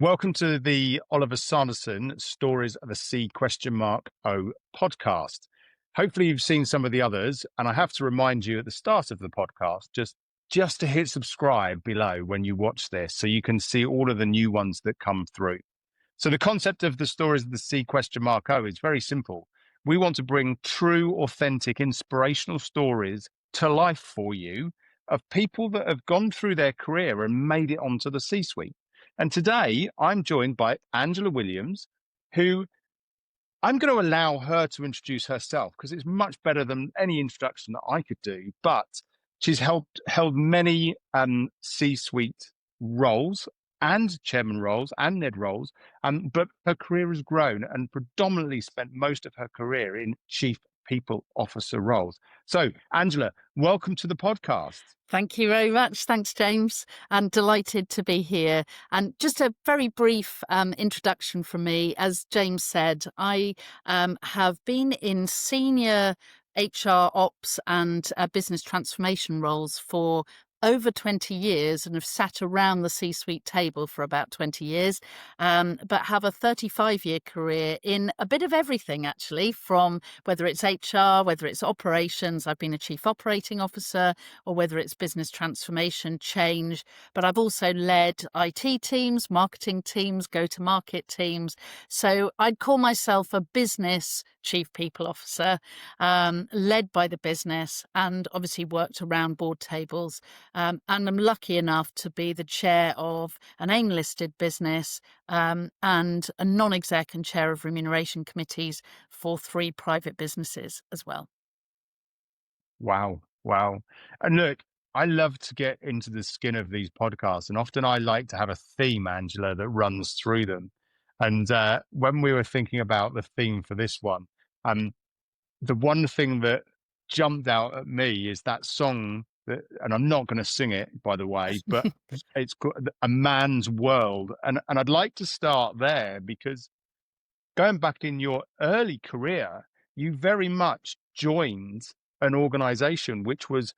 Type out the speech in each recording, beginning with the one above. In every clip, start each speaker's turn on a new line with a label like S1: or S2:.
S1: Welcome to the Oliver Sanderson Stories of the C?O podcast. Hopefully you've seen some of the others, and I have to remind you at the start of the podcast just to hit subscribe below when you watch this so you can see all of the new ones that come through. So the concept of the Stories of the C?O is very simple. We want to bring true, authentic, inspirational stories to life for you of people that have gone through their career and made it onto the C-suite. And today I'm joined by Angela Williams, who I'm going to allow her to introduce herself because it's much better than any introduction that I could do. But she's held many C-suite roles and chairman roles and NED roles, but her career has grown and predominantly spent most of her career in chief people officer roles. So, Angela, welcome to the podcast.
S2: Thank you very much. Thanks, James. I'm delighted to be here. And just a very brief introduction from me. As James said, I have been in senior HR ops and business transformation roles for over 20 years and have sat around the C-suite table for about 20 years, but have a 35-year career in a bit of everything, actually, from whether it's HR, whether it's operations. I've been a chief operating officer, or whether it's business transformation, change. But I've also led IT teams, marketing teams, go-to-market teams. So I'd call myself a business chief people officer, led by the business, and obviously worked around board tables. And I'm lucky enough to be the chair of an AIM-listed business and a non-exec and chair of remuneration committees for 3 private businesses as well.
S1: Wow. And look, I love to get into the skin of these podcasts, and often I like to have a theme, Angela, that runs through them. And when we were thinking about the theme for this one, the one thing that jumped out at me is that song that, and I'm not going to sing it, by the way, but it's called A Man's World. And I'd like to start there because going back in your early career, you very much joined an organization which was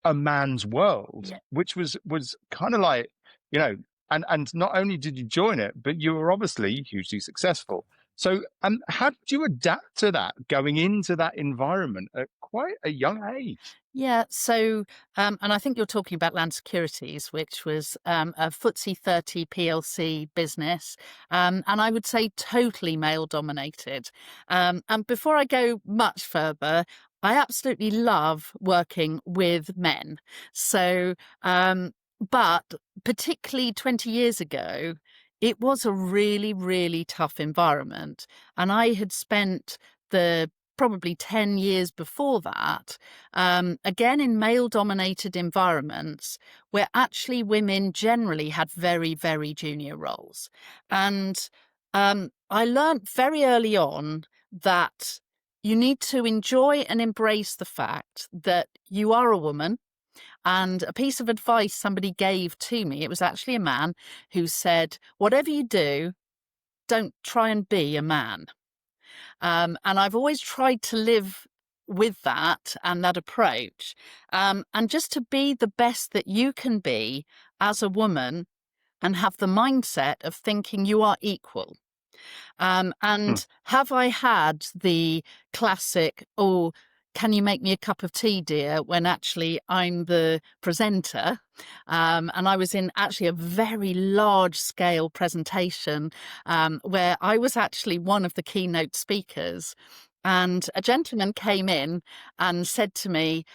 S1: a man's world,
S2: Yeah.
S1: which was kind of like, and not only did you join it, but you were obviously hugely successful. So, how did you adapt to that going into that environment at quite a young age?
S2: Yeah. So, and I think you're talking about Land Securities, which was a FTSE 30 PLC business, and I would say totally male dominated. And before I go much further, I absolutely love working with men. So, but particularly 20 years ago, it was a really, really tough environment. And I had spent the probably 10 years before that, again, in male-dominated environments where actually women generally had very, very junior roles. And I learned very early on that you need to enjoy and embrace the fact that you are a woman. And a piece of advice somebody gave to me, it was actually a man who said, whatever you do, don't try and be a man. And I've always tried to live with that and that approach, and just to be the best that you can be as a woman and have the mindset of thinking you are equal.
S1: Hmm.
S2: And have I had the classic, oh, can you make me a cup of tea, dear, when actually I'm the presenter? And I was in actually a very large scale presentation where I was actually one of the keynote speakers. And a gentleman came in and said to me,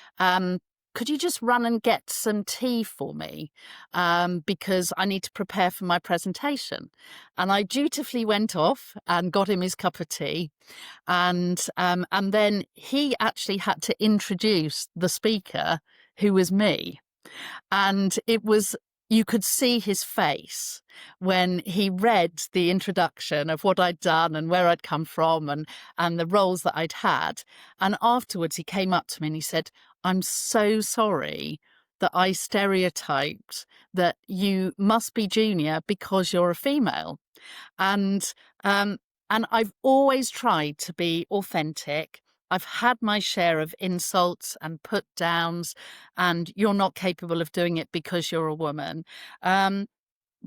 S2: could you just run and get some tea for me? Because I need to prepare for my presentation. And I dutifully went off and got him his cup of tea. And then he actually had to introduce the speaker, who was me. And it was, you could see his face when he read the introduction of what I'd done and where I'd come from and the roles that I'd had. And afterwards he came up to me and he said, I'm so sorry that I stereotyped that you must be junior because you're a female. And I've always tried to be authentic. I've had my share of insults and put downs, and you're not capable of doing it because you're a woman.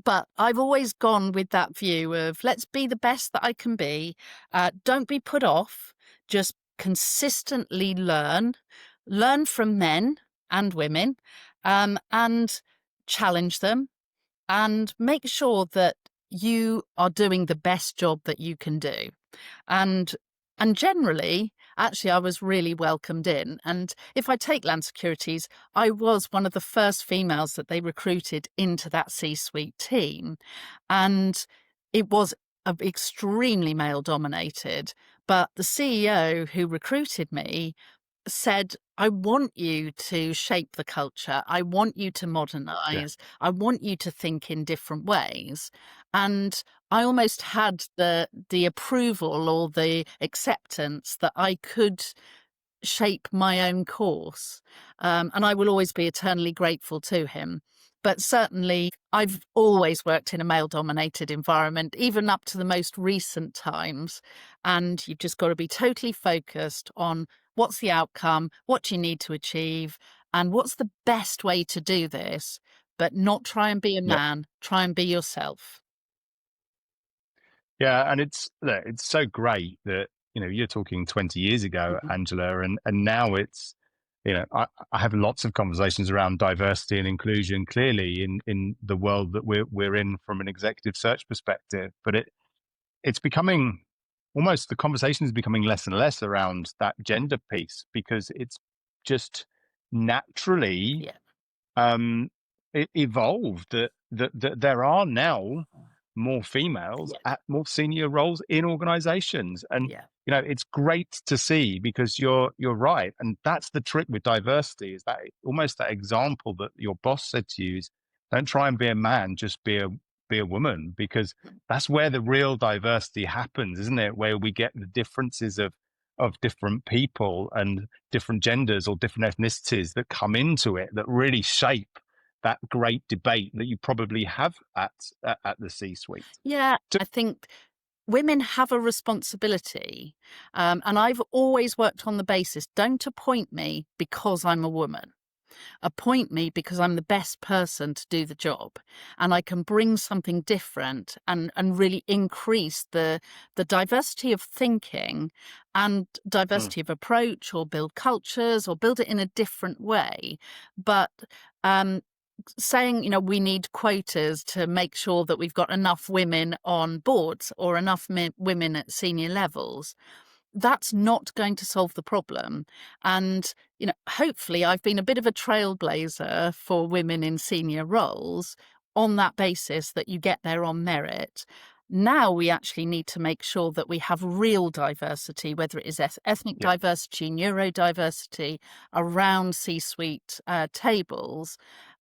S2: But I've always gone with that view of let's be the best that I can be. Don't be put off. Just consistently learn from men and women, and challenge them and make sure that you are doing the best job that you can do. And generally, actually, I was really welcomed in. And if I take Land Securities, I was one of the first females that they recruited into that C-suite team. And it was extremely male dominated. But the CEO who recruited me said, I want you to shape the culture. I want you to
S1: Yeah.
S2: modernize. I want you to think in different ways. And I almost had the approval or the acceptance that I could shape my own course. And I will always be eternally grateful to him. But certainly, I've always worked in a male dominated environment, even up to the most recent times. And you've just got to be totally focused on what's the outcome, what do you need to achieve, and what's the best way to do this, but not try and be a
S1: Yeah.
S2: man, try and be yourself.
S1: Yeah, and it's so great that you're talking 20 years ago,
S2: Mhm.
S1: Angela, and now it's I have lots of conversations around diversity and inclusion clearly in the world that we're in from an executive search perspective, but it's becoming almost the conversation is becoming less and less around that gender piece because it's just naturally
S2: Yeah,
S1: it evolved that there are now more females
S2: yeah,
S1: at more senior roles in organizations. And
S2: yeah,
S1: it's great to see because you're right. And that's the trick with diversity is that almost that example that your boss said to you is don't try and be a man, just be a woman, because that's where the real diversity happens, isn't it? Where we get the differences of different people and different genders or different ethnicities that come into it that really shape that great debate that you probably have at the C-suite.
S2: yeah.
S1: So,
S2: I think women have a responsibility. And I've always worked on the basis don't appoint me because I'm a woman. Appoint me because I'm the best person to do the job and I can bring something different and really increase the diversity of thinking and
S1: mm,
S2: diversity of approach or build cultures or build it in a different way. But um, saying, we need quotas to make sure that we've got enough women on boards or enough women at senior levels, that's not going to solve the problem. And, hopefully I've been a bit of a trailblazer for women in senior roles on that basis that you get there on merit. Now we actually need to make sure that we have real diversity, whether it is ethnic
S1: yeah,
S2: diversity, neurodiversity around C-suite tables.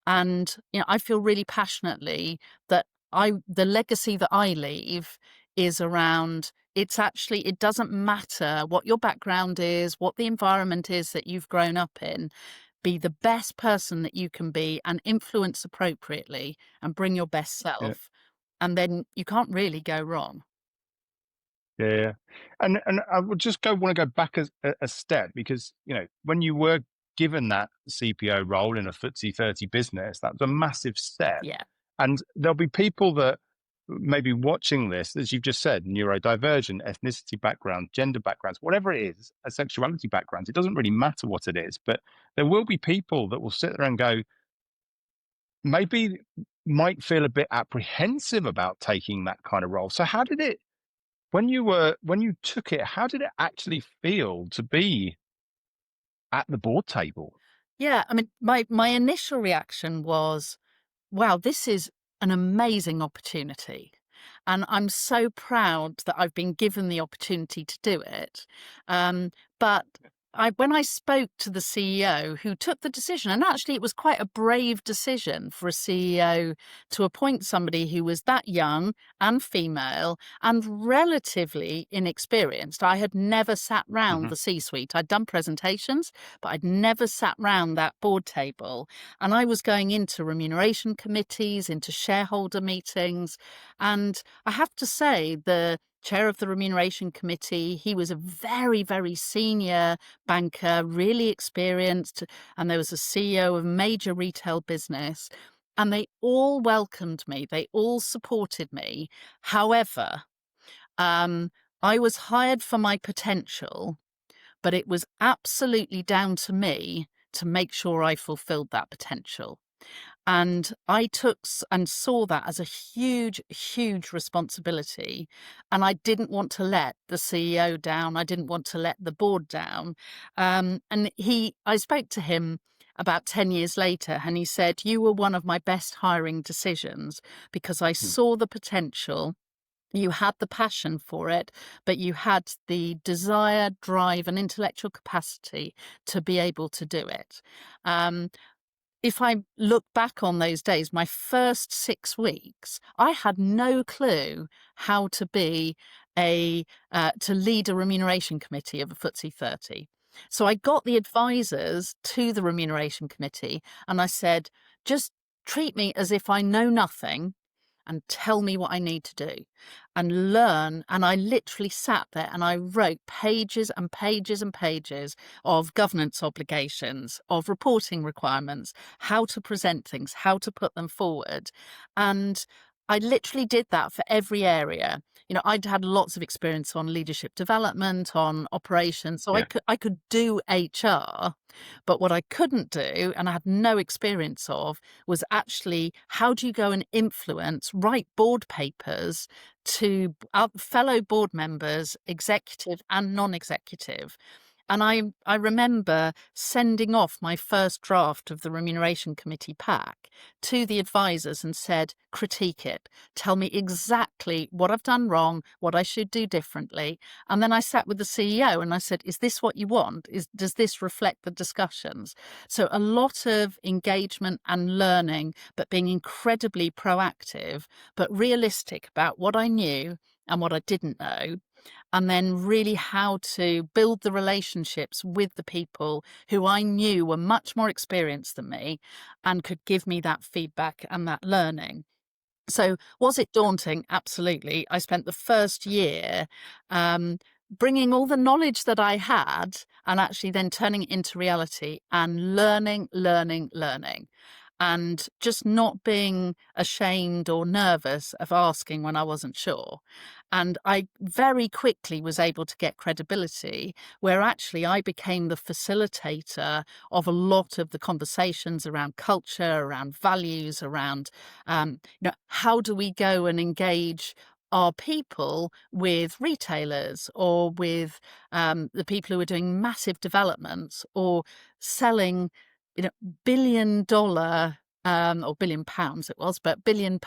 S2: And, I feel really passionately that the legacy that I leave is around it doesn't matter what your background is, what the environment is that you've grown up in. Be the best person that you can be and influence appropriately and bring your best
S1: yeah.
S2: self. And then you can't really go wrong.
S1: Yeah, yeah. And I would just want to go back a step because when you were given that CPO role in a FTSE 30 business, that was a massive step.
S2: Yeah.
S1: And there'll be people that may be watching this, as you've just said, neurodivergent, ethnicity background, gender backgrounds, whatever it is, a sexuality backgrounds. It doesn't really matter what it is, but there will be people that will sit there and go, maybe might feel a bit apprehensive about taking that kind of role. So how did it when you took it, how did it actually feel to be at the board table?
S2: Yeah. I mean, my initial reaction was, wow, this is an amazing opportunity. And I'm so proud that I've been given the opportunity to do it. But when I spoke to the CEO who took the decision, and actually it was quite a brave decision for a CEO to appoint somebody who was that young and female and relatively inexperienced. I had never sat round
S1: Mhm.
S2: the C-suite. I'd done presentations, but I'd never sat round that board table. And I was going into remuneration committees, into shareholder meetings. And I have to say, the chair of the remuneration committee, he was a very, very senior banker, really experienced. And there was a CEO of a major retail business. and they all welcomed me. They all supported me. However, um, I was hired for my potential, but it was absolutely down to me to make sure I fulfilled that potential. And I took and saw that as a huge, huge responsibility. And I didn't want to let the CEO down. I didn't want to let the board down. And I spoke to him about 10 years later, and he said, "You were one of my best hiring decisions because I
S1: Hmm.
S2: saw the potential. You had the passion for it, but you had the desire, drive, and intellectual capacity to be able to do it." Um, if I look back on those days, my first 6 weeks, I had no clue how to be to lead a remuneration committee of a FTSE 30. So I got the advisors to the remuneration committee and I said, "Just treat me as if I know nothing and tell me what I need to do and learn." And I literally sat there and I wrote pages and pages and pages of governance obligations, of reporting requirements, how to present things, how to put them forward. And I literally did that for every area. I'd had lots of experience on leadership development, on operations, so
S1: Yeah.
S2: I could do HR, but what I couldn't do, and I had no experience of, was actually how do you go and write board papers to fellow board members, executive and non-executive. And I remember sending off my first draft of the remuneration committee pack to the advisors and said, "Critique it. Tell me exactly what I've done wrong, what I should do differently." And then I sat with the CEO and I said, "Is this what you want? Does this reflect the discussions?" So a lot of engagement and learning, but being incredibly proactive, but realistic about what I knew and what I didn't know, and then really how to build the relationships with the people who I knew were much more experienced than me and could give me that feedback and that learning. So was it daunting? Absolutely. I spent the first year bringing all the knowledge that I had and actually then turning it into reality and learning, learning, learning. And just not being ashamed or nervous of asking when I wasn't sure. And I very quickly was able to get credibility where actually I became the facilitator of a lot of the conversations around culture, around values, around, how do we go and engage our people with retailers or with the people who are doing massive developments or selling billion-dollar, or £1 billion it was, but £1 billion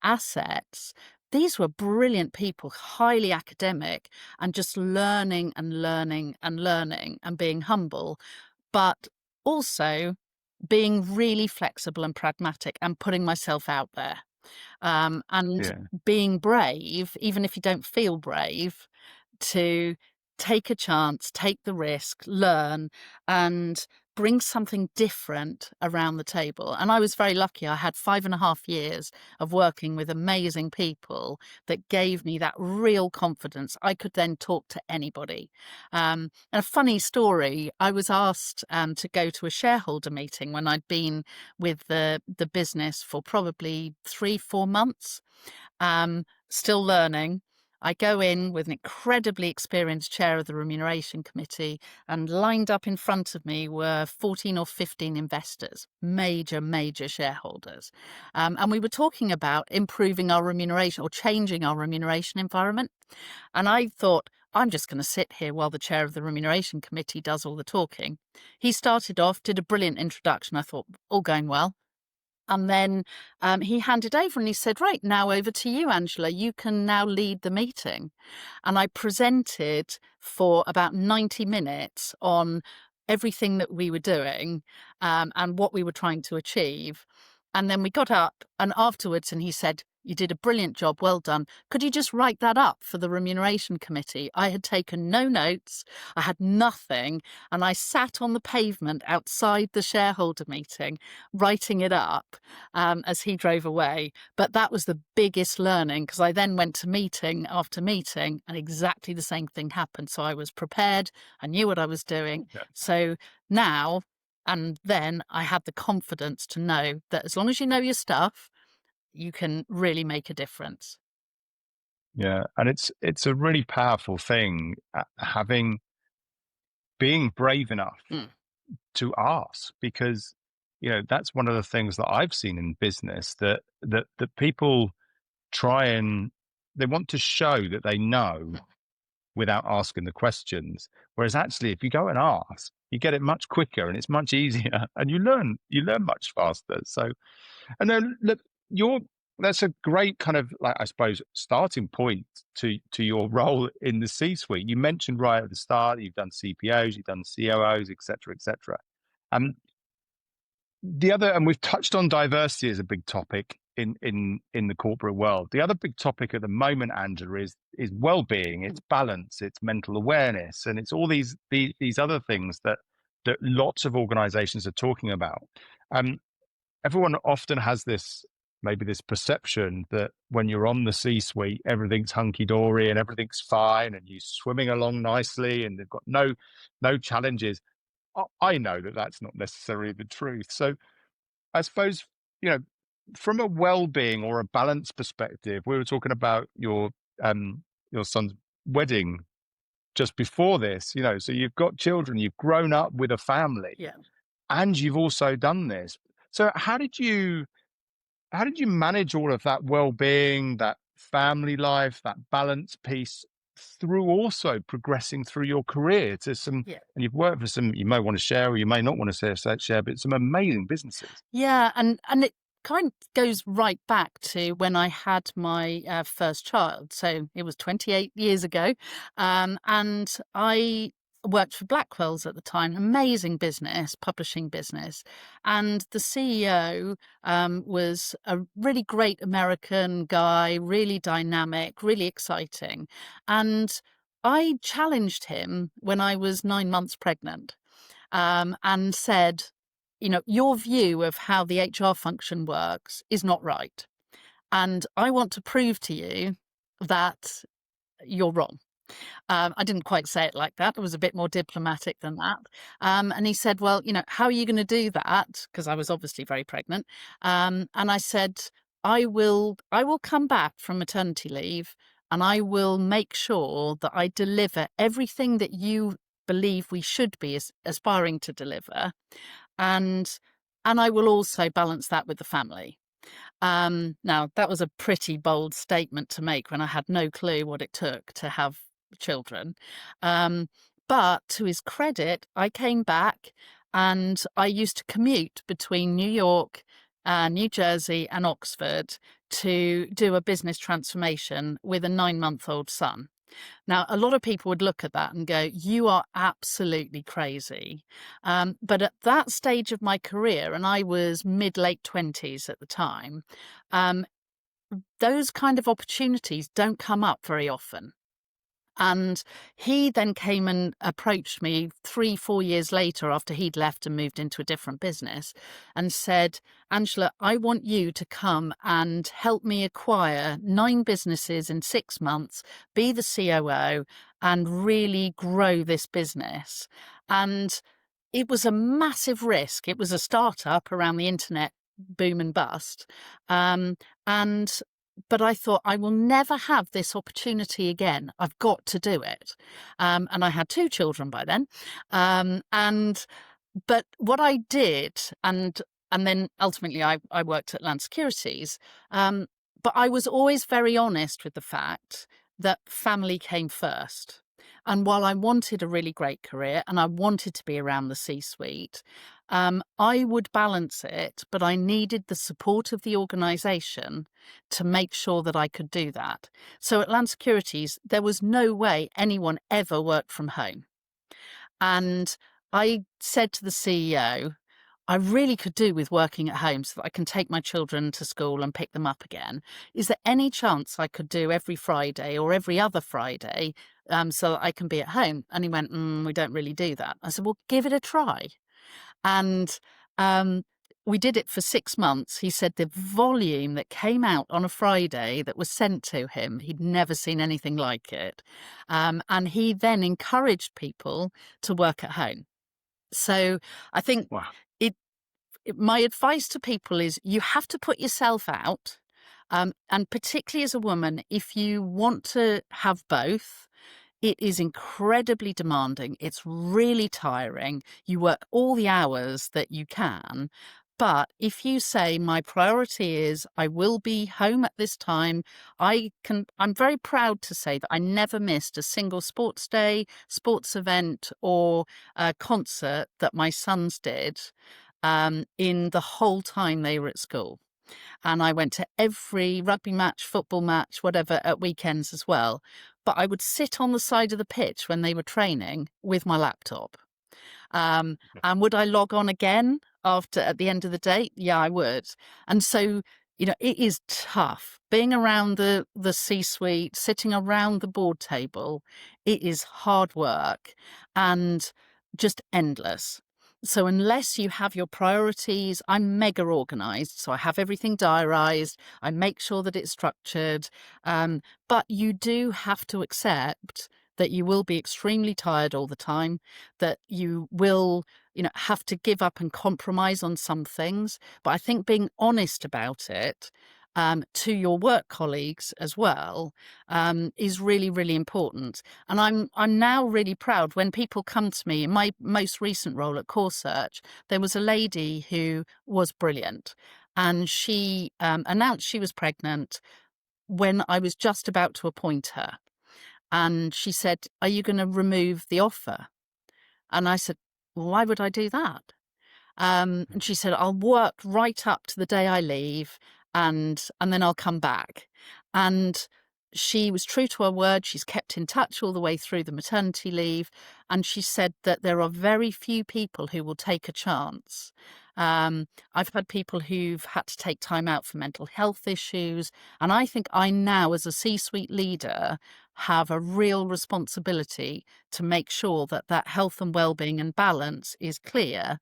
S2: assets. These were brilliant people, highly academic, and just learning and learning and learning and being humble, but also being really flexible and pragmatic and putting myself out there. And
S1: Yeah.
S2: being brave, even if you don't feel brave, to take a chance, take the risk, learn, and bring something different around the table. And I was very lucky. I had 5.5 years of working with amazing people that gave me that real confidence. I could then talk to anybody. And a funny story, I was asked to go to a shareholder meeting when I'd been with the business for probably 3-4 months, still learning. I go in with an incredibly experienced chair of the remuneration committee, and lined up in front of me were 14 or 15 investors, major, major shareholders. And we were talking about improving our remuneration or changing our remuneration environment. And I thought, I'm just going to sit here while the chair of the remuneration committee does all the talking. He started off, did a brilliant introduction. I thought, all going well. And then he handed over and he said, "Right, now over to you, Angela. You can now lead the meeting." And I presented for about 90 minutes on everything that we were doing and what we were trying to achieve. And then we got up and afterwards, and he said, "You did a brilliant job. Well done. Could you just write that up for the remuneration committee?" I had taken no notes. I had nothing. And I sat on the pavement outside the shareholder meeting, writing it up as he drove away. But that was the biggest learning because I then went to meeting after meeting and exactly the same thing happened. So I was prepared. I knew what I was doing.
S1: Yeah.
S2: So now And then I had the confidence to know that as long as you know your stuff, you can really make a difference.
S1: Yeah, and it's a really powerful thing, having being brave enough
S2: Mm,
S1: to ask, because that's one of the things that I've seen in business, that people try and they want to show that they know without asking the questions. Whereas actually, if you go and ask, you get it much quicker and it's much easier, and you learn much faster. So, and then look, you're that's a great kind of, like, I suppose, starting point to your role in the C-suite. You mentioned right at the start you've done CPOs, you've done COOs, etc., etc. Um, and we've touched on diversity as a big topic in the corporate world. The other big topic at the moment, Angela, is well-being, it's balance, it's mental awareness, and it's all these other things that lots of organizations are talking about. Um, Everyone often has this perception that when you're on the C-suite, everything's hunky-dory and everything's fine and you're swimming along nicely and they've got no challenges. I know that that's not necessarily the truth. So I suppose, you know, from a well-being or a balance perspective, we were talking about your son's wedding just before this, so you've got children, you've grown up with a family,
S2: yeah.
S1: and you've also done this. So how did you manage all of that well-being, that family life, that balance piece, through also progressing through your career to some,
S2: Yeah.
S1: and you've worked for some, you may want to share or you may not want to share, but some amazing businesses.
S2: Yeah, and it kind of goes right back to when I had my first child. So it was 28 years ago, and I worked for Blackwell's at the time. Amazing business, publishing business, and the CEO was a really great American guy, really dynamic, really exciting, and I challenged him when I was 9 months pregnant, and said, your view of how the HR function works is not right. And I want to prove to you that you're wrong. I didn't quite say it like that. It was a bit more diplomatic than that. And he said, well, how are you going to do that? Because I was obviously very pregnant. And I said, I will come back from maternity leave and I will make sure that I deliver everything that you believe we should be aspiring to deliver, and I will also balance that with the family. Now, that was a pretty bold statement to make when I had no clue what it took to have children. Um, but to his credit, I came back and I used to commute between New York, New Jersey, and Oxford to do a business transformation with a 9-month-old son. Now, a lot of people would look at that and go, you are absolutely crazy. But at that stage of my career, and I was mid-late 20s at the time, um, those kind of opportunities don't come up very often. And he then came and approached me 3-4 years later after he'd left and moved into a different business and said, Angela, I want you to come and help me acquire 9 businesses in 6 months, be the COO and really grow this business. And it was a massive risk. It was a startup around the internet boom and bust. And but I thought, I will never have this opportunity again. I've got to do it. And I had 2 children by then. But what I did, and then ultimately I worked at Land Securities, but I was always very honest with the fact that family came first. And while I wanted a really great career and I wanted to be around the C-suite, I would balance it, but I needed the support of the organisation to make sure that I could do that. So at Land Securities, there was no way anyone ever worked from home. And I said to the CEO, I really could do with working at home so that I can take my children to school and pick them up again. Is there any chance I could do every Friday or every other Friday, so that I can be at home? And he went, we don't really do that. I said, well, give it a try. And we did it for 6 months. He said the volume that came out on a Friday that was sent to him, he'd never seen anything like it. And he then encouraged people to work at home. So I think
S1: Wow.
S2: it, my advice to people is you have to put yourself out. And particularly as a woman, if you want to have both, it is incredibly demanding. It's really tiring. You work all the hours that you can. But if you say, my priority is I will be home at this time, I'm very proud to say that I never missed a single sports day, sports event, or a concert that my sons did in the whole time they were at school. And I went to every rugby match, football match, whatever, at weekends as well. But I would sit on the side of the pitch when they were training with my laptop. And would I log on again after at the end of the day? Yeah, I would. And so, it is tough being around the C-suite, sitting around the board table. It is hard work and just endless. So unless you have your priorities, I'm mega organized. So I have everything diarized. I make sure that it's structured. But you do have to accept that you will be extremely tired all the time, that you will, have to give up and compromise on some things. But I think being honest about it, to your work colleagues as well, is really, really important. And I'm now really proud when people come to me. In my most recent role at Corsearch, there was a lady who was brilliant, and she announced she was pregnant when I was just about to appoint her. And she said, "Are you going to remove the offer?" And I said, "Why would I do that?" And she said, "I'll work right up to the day I leave, and then I'll come back." And she was true to her word. She's kept in touch all the way through the maternity leave. And she said that there are very few people who will take a chance. I've had people who've had to take time out for mental health issues. And I think I now, as a C-suite leader, have a real responsibility to make sure that that health and well-being and balance is clear.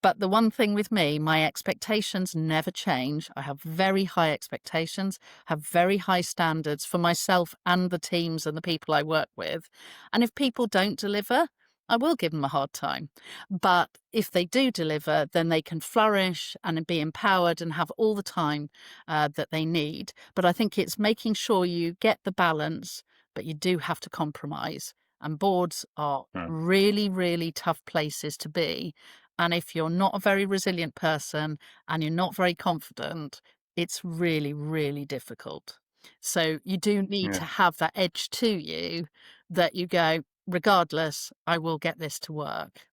S2: But the one thing with me, my expectations never change. I have very high expectations, have very high standards for myself and the teams and the people I work with. And if people don't deliver, I will give them a hard time. But if they do deliver, then they can flourish and be empowered and have all the time that they need. But I think it's making sure you get the balance, but you do have to compromise. And boards are really, really tough places to be. And if you're not a very resilient person and you're not very confident, it's really, really difficult. So you do need
S1: Yeah.
S2: to have that edge to you that you go, regardless, I will get this to work.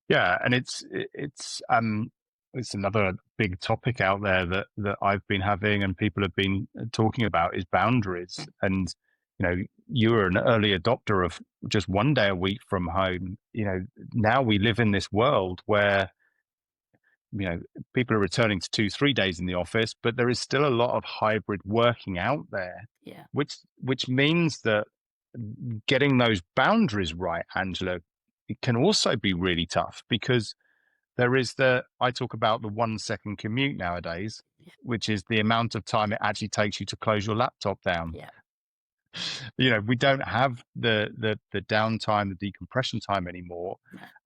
S1: Yeah, and it's another big topic out there that I've been having and people have been talking about is boundaries. And you were an early adopter of just one day a week from home. Now we live in this world where people are returning to 2-3 days in the office, but there is still a lot of hybrid working out there,
S2: Yeah.
S1: which means that getting those boundaries right, Angela, it can also be really tough because there is I talk about the 1 second commute nowadays,
S2: Yeah.
S1: which is the amount of time it actually takes you to close your laptop down.
S2: Yeah.
S1: We don't have the downtime, the decompression time anymore.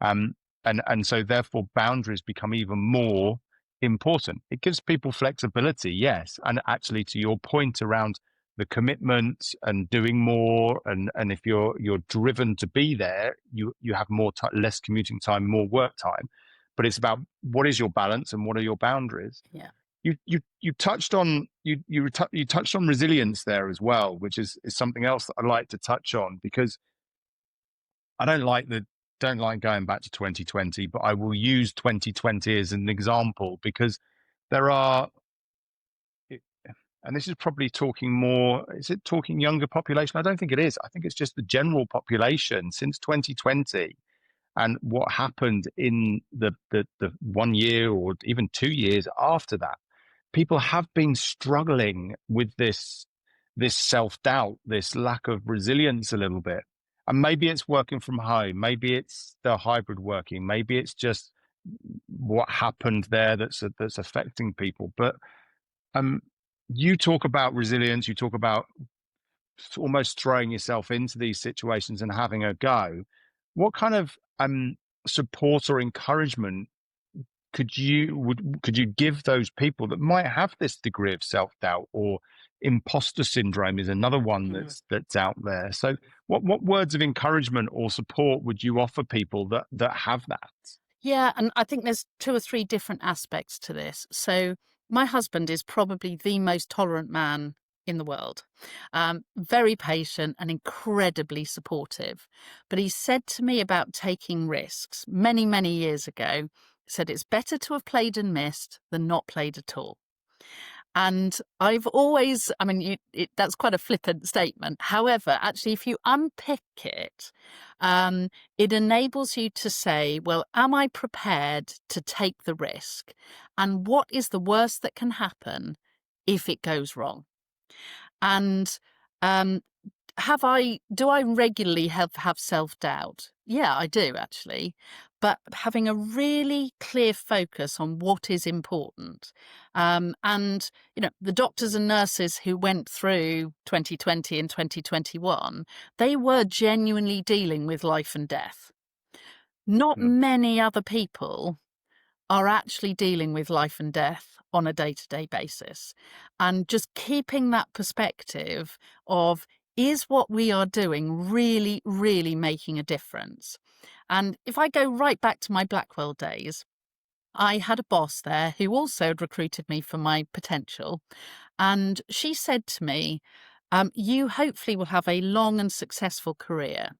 S2: No.
S1: And so therefore boundaries become even more important. It gives people flexibility, yes. And actually to your point around the commitment and doing more, and if you're driven to be there, you have more less commuting time, more work time. But it's about what is your balance and what are your boundaries.
S2: Yeah.
S1: You touched on you touched on resilience there as well, which is something else that I'd like to touch on, because I don't like going back to 2020, but I will use 2020 as an example because there are, and this is probably talking more, is it talking younger population? I don't think it is. I think it's just the general population since 2020 and what happened in the 1 year or even 2 years after that. People have been struggling with this self-doubt, this lack of resilience a little bit. And maybe it's working from home, maybe it's the hybrid working, maybe it's just what happened there that's affecting people. But you talk about resilience, you talk about almost throwing yourself into these situations and having a go. What kind of support or encouragement could you give those people that might have this degree of self-doubt, or imposter syndrome is another one that's out there? So what words of encouragement or support would you offer people that have that?
S2: Yeah, and I think there's two or three different aspects to this. So my husband is probably the most tolerant man in the world. Very patient and incredibly supportive. But he said to me about taking risks many, many years ago, said it's better to have played and missed than not played at all. And I've always, I mean, that's quite a flippant statement. However, actually, if you unpick it, it enables you to say, well, am I prepared to take the risk? And what is the worst that can happen if it goes wrong? And um, do I regularly have self-doubt? Yeah, I do actually. But having a really clear focus on what is important. And, the doctors and nurses who went through 2020 and 2021, they were genuinely dealing with life and death. Not
S1: Yeah.
S2: many other people are actually dealing with life and death on a day-to-day basis. And just keeping that perspective of, is what we are doing really, really making a difference? And if I go right back to my Blackwell days, I had a boss there who also had recruited me for my potential. And she said to me, you hopefully will have a long and successful career.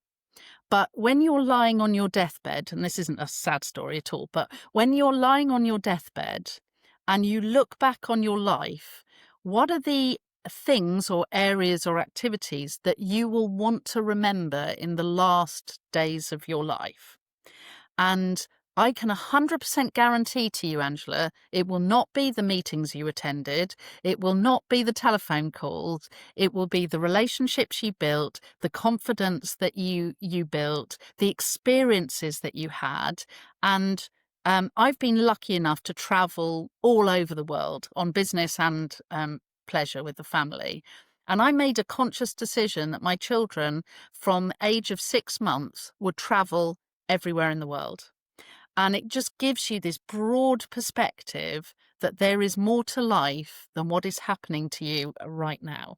S2: But when you're lying on your deathbed, and this isn't a sad story at all, but when you're lying on your deathbed and you look back on your life, what are the things or areas or activities that you will want to remember in the last days of your life? And I can 100% guarantee to you, Angela, it will not be the meetings you attended. It will not be the telephone calls. It will be the relationships you built, the confidence that you built, the experiences that you had. And I've been lucky enough to travel all over the world on business and pleasure with the family. And I made a conscious decision that my children, from the age of 6 months, would travel everywhere in the world. And it just gives you this broad perspective that there is more to life than what is happening to you right now.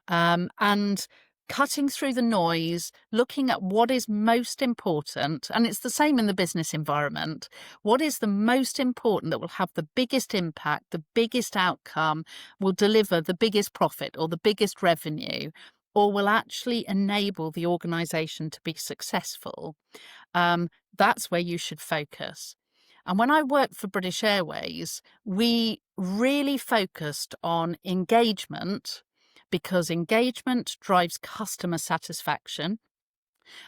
S2: And cutting through the noise, looking at what is most important, and it's the same in the business environment. What is the most important that will have the biggest impact, the biggest outcome, will deliver the biggest profit or the biggest revenue, or will actually enable the organization to be successful? That's where you should focus. And when I worked for British Airways, we really focused on engagement, because engagement drives customer satisfaction,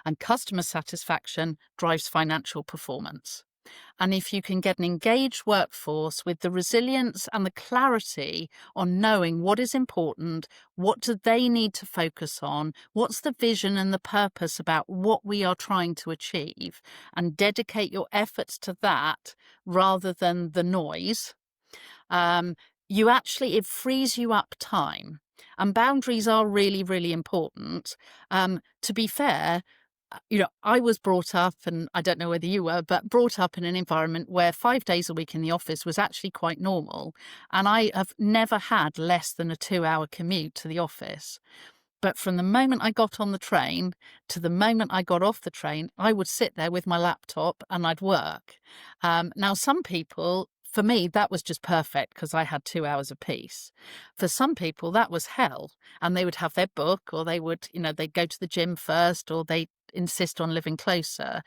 S2: and customer satisfaction drives financial performance. And if you can get an engaged workforce with the resilience and the clarity on knowing what is important, what do they need to focus on, what's the vision and the purpose about what we are trying to achieve, and dedicate your efforts to that rather than the noise, it frees you up time. And boundaries are really, really important. To be fair, I was brought up, and I don't know whether you were, but brought up in an environment where 5 days a week in the office was actually quite normal. And I have never had less than a 2-hour commute to the office. But from the moment I got on the train to the moment I got off the train, I would sit there with my laptop and I'd work. Now, some people, for me, that was just perfect because I had 2 hours of peace. For some people, that was hell. And they would have their book, or they would, they'd go to the gym first, or they insist on living closer.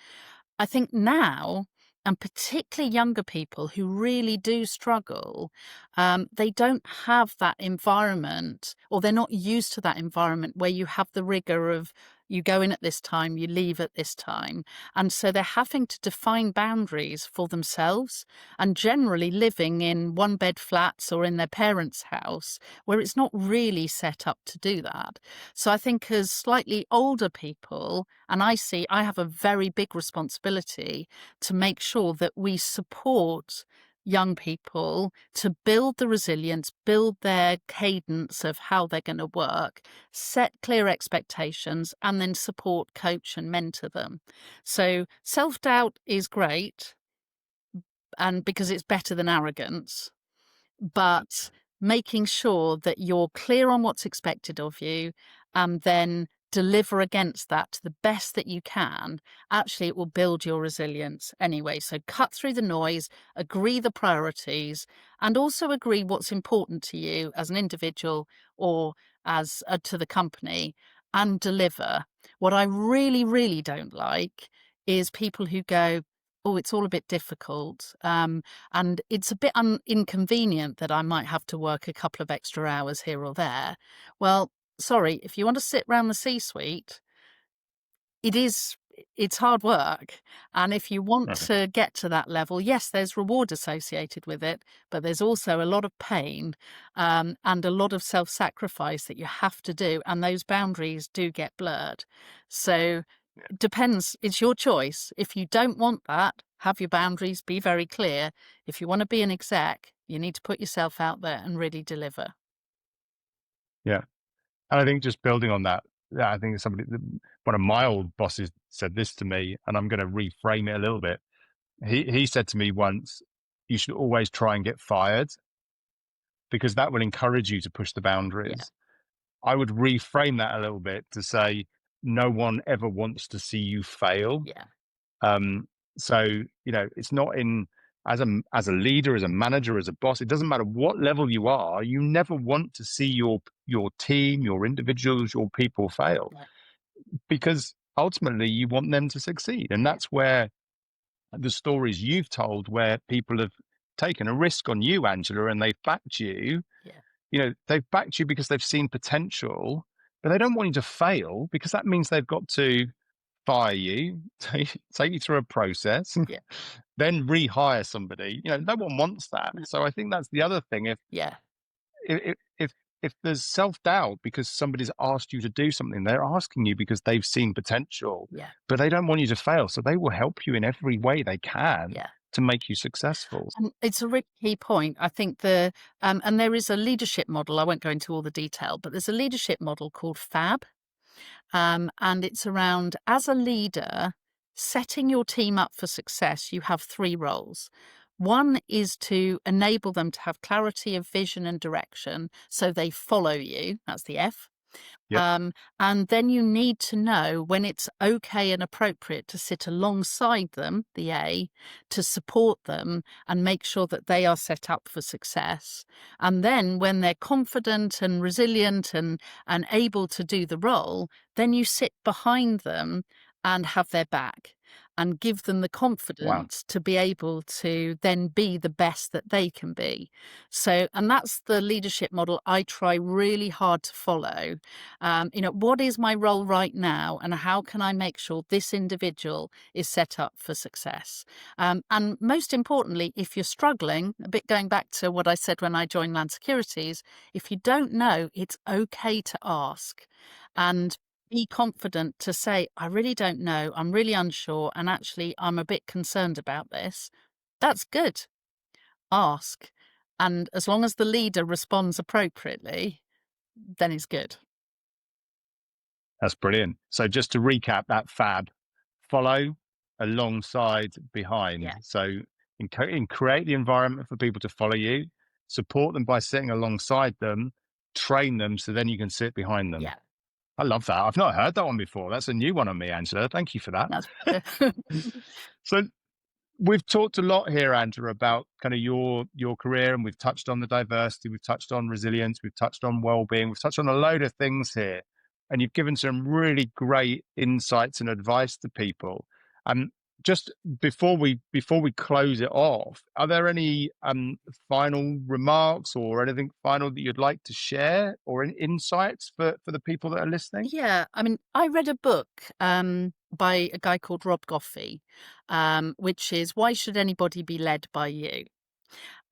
S2: I think now, and particularly younger people who really do struggle, they don't have that environment, or they're not used to that environment where you have the rigor of, you go in at this time, you leave at this time. And so they're having to define boundaries for themselves, and generally living in one-bed flats or in their parents' house where it's not really set up to do that. So I think as slightly older people, and I have a very big responsibility to make sure that we support young people to build the resilience, build their cadence of how they're going to work, set clear expectations, and then support, coach, and mentor them. So self doubt is great, and because it's better than arrogance, but making sure that you're clear on what's expected of you and then deliver against that to the best that you can, actually it will build your resilience anyway. So cut through the noise, agree the priorities, and also agree what's important to you as an individual or as to the company, and deliver. What I really, really don't like is people who go, oh, it's all a bit difficult. And it's a bit inconvenient that I might have to work a couple of extra hours here or there. Well, sorry, if you want to sit round the C-suite, it's hard work. And if you want
S1: Mhm.
S2: to get to that level, yes, there's reward associated with it, but there's also a lot of pain, and a lot of self-sacrifice that you have to do. And those boundaries do get blurred. So it depends. It's your choice. If you don't want that, have your boundaries, be very clear. If you want to be an exec, you need to put yourself out there and really deliver.
S1: Yeah. And I think just building on that, yeah, I think one of my old bosses said this to me, and I'm going to reframe it a little bit. He said to me once, you should always try and get fired because that will encourage you to push the
S2: Yeah,
S1: boundaries. I would reframe that a little bit to say, no one ever wants to see you fail.
S2: yeah,
S1: Um, so, it's not in as a leader, as a manager, as a boss, it doesn't matter what level you are, you never want to see your team, your individuals, your people fail
S2: yeah,
S1: because ultimately you want them to succeed. And
S2: yeah,
S1: that's where the stories you've told where people have taken a risk on you, Angela, and they've backed you,
S2: yeah,
S1: they've backed you because they've seen potential, but they don't want you to fail because that means they've got to fire you, take you through a process,
S2: yeah,
S1: then rehire somebody. No one wants that.
S2: no,
S1: So I think that's the other thing.
S2: yeah,
S1: If if if there's self doubt because somebody's asked you to do something, they're asking you because they've seen potential,
S2: yeah,
S1: but they don't want you to fail. So they will help you in every way they can
S2: yeah.
S1: to make you successful.
S2: And it's a really key point. I think and there is a leadership model. I won't go into all the detail, but there's a leadership model called FAB. And it's around, as a leader, setting your team up for success. You have three roles. One is to enable them to have clarity of vision and direction so they follow you. That's the F.
S1: Yep.
S2: Um, and then you need to know when it's okay and appropriate to sit alongside them, the A, to support them and make sure that they are set up for success. And then when they're confident and resilient and able to do the role, then you sit behind them and have their back and give them the
S1: Wow.
S2: confidence to be able to then be the best that they can be. So, and that's the leadership model I try really hard to follow. What is my role right now and how can I make sure this individual is set up for success? And most importantly, if you're struggling, a bit going back to what I said when I joined Land Securities, if you don't know, it's okay to ask and be confident to say, I really don't know, I'm really unsure, and actually I'm a bit concerned about this. That's good. Ask. And as long as the leader responds appropriately, then it's good.
S1: That's brilliant. So just to recap that fab, follow alongside behind.
S2: Yeah.
S1: So create the environment for people to follow you, support them by sitting alongside them, train them so then you can sit behind them.
S2: Yeah.
S1: I love that. I've not heard that one before. That's a new one on me, Angela. Thank you for that.
S2: That's
S1: So we've talked a lot here, Andrew, about kind of your career, and we've touched on the diversity, we've touched on resilience, we've touched on well-being, we've touched on a load of things here, and you've given some really great insights and advice to people. Um, just before we close it off, are there any final remarks or anything final that you'd like to share, or any insights for the people that are listening?
S2: Yeah, I mean, I read a book by a guy called Rob Goffey, which is Why Should Anybody Be Led by You?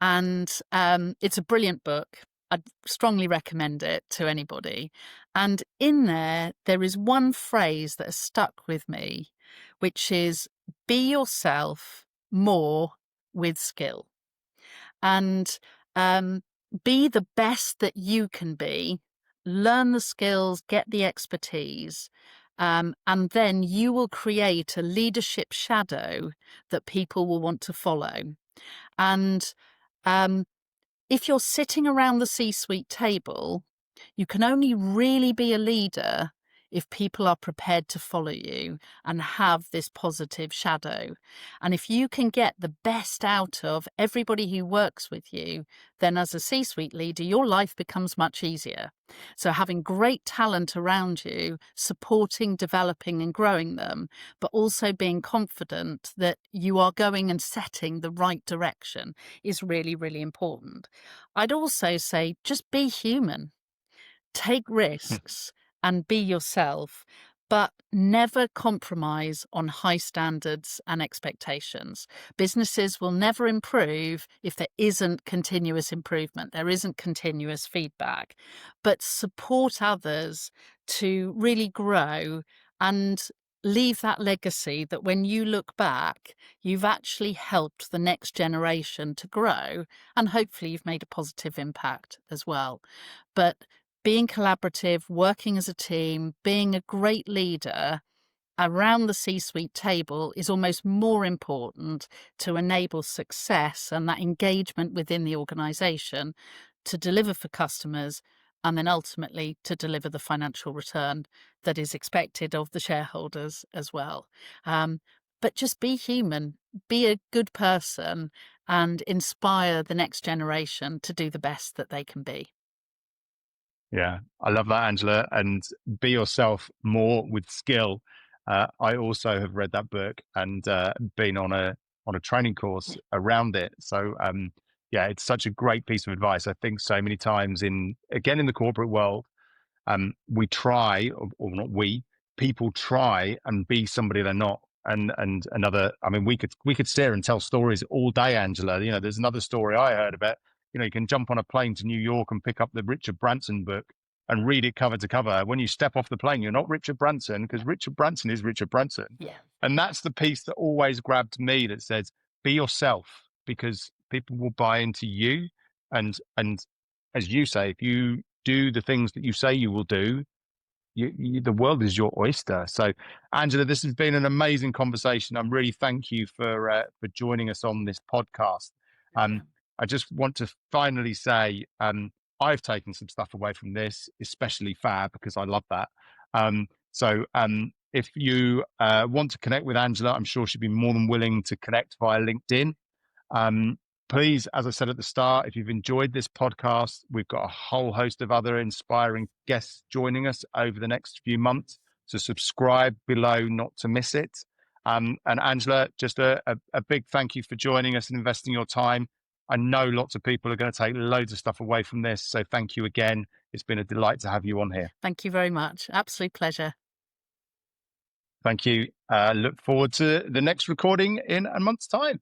S2: And it's a brilliant book. I'd strongly recommend it to anybody. And in there is one phrase that has stuck with me, which is be yourself more with skill. and be the best that you can be, learn the skills, get the expertise, and then you will create a leadership shadow that people will want to follow. And if you're sitting around the C-suite table, you can only really be a leader if people are prepared to follow you and have this positive shadow. And if you can get the best out of everybody who works with you, then as a C-suite leader, your life becomes much easier. So having great talent around you, supporting, developing and growing them, but also being confident that you are going and setting the right direction is really, really important. I'd also say just be human. Take risks and be yourself, but never compromise on high standards and expectations. Businesses will never improve if there isn't continuous improvement, there isn't continuous feedback. But support others to really grow and leave that legacy that when you look back, you've actually helped the next generation to grow, and hopefully you've made a positive impact as well. But being collaborative, working as a team, being a great leader around the C-suite table is almost more important to enable success and that engagement within the organisation to deliver for customers and then ultimately to deliver the financial return that is expected of the shareholders as well. But just be human, be a good person and inspire the next generation to do the best that they can be.
S1: Yeah, I love that, Angela. And be yourself more with skill. I also have read that book and been on a training course around it. So yeah, it's such a great piece of advice. I think so many times in the corporate world, we try, or not we, people try and be somebody they're not. And another, I mean, we could sit here and tell stories all day, Angela. You know, there's another story I heard about. You know, you can jump on a plane to New York and pick up the Richard Branson book and read it cover to cover. When you step off the plane, you're not Richard Branson, because Richard Branson is Richard Branson.
S2: Yeah.
S1: And that's the piece that always grabbed me, that says, be yourself, because people will buy into you. And as you say, if you do the things that you say you will do, the world is your oyster. So, Angela, this has been an amazing conversation. I'm really thank you for joining us on this podcast. I just want to finally say, I've taken some stuff away from this, especially Fab, because I love that. So if you want to connect with Angela, I'm sure she'd be more than willing to connect via LinkedIn. Please, as I said at the start, if you've enjoyed this podcast, we've got a whole host of other inspiring guests joining us over the next few months. So subscribe below not to miss it. And Angela, just a big thank you for joining us and investing your time. I know lots of people are going to take loads of stuff away from this. So thank you again. It's been a delight to have you on here.
S2: Thank you very much. Absolute pleasure.
S1: Thank you. Look forward to the next recording in a month's time.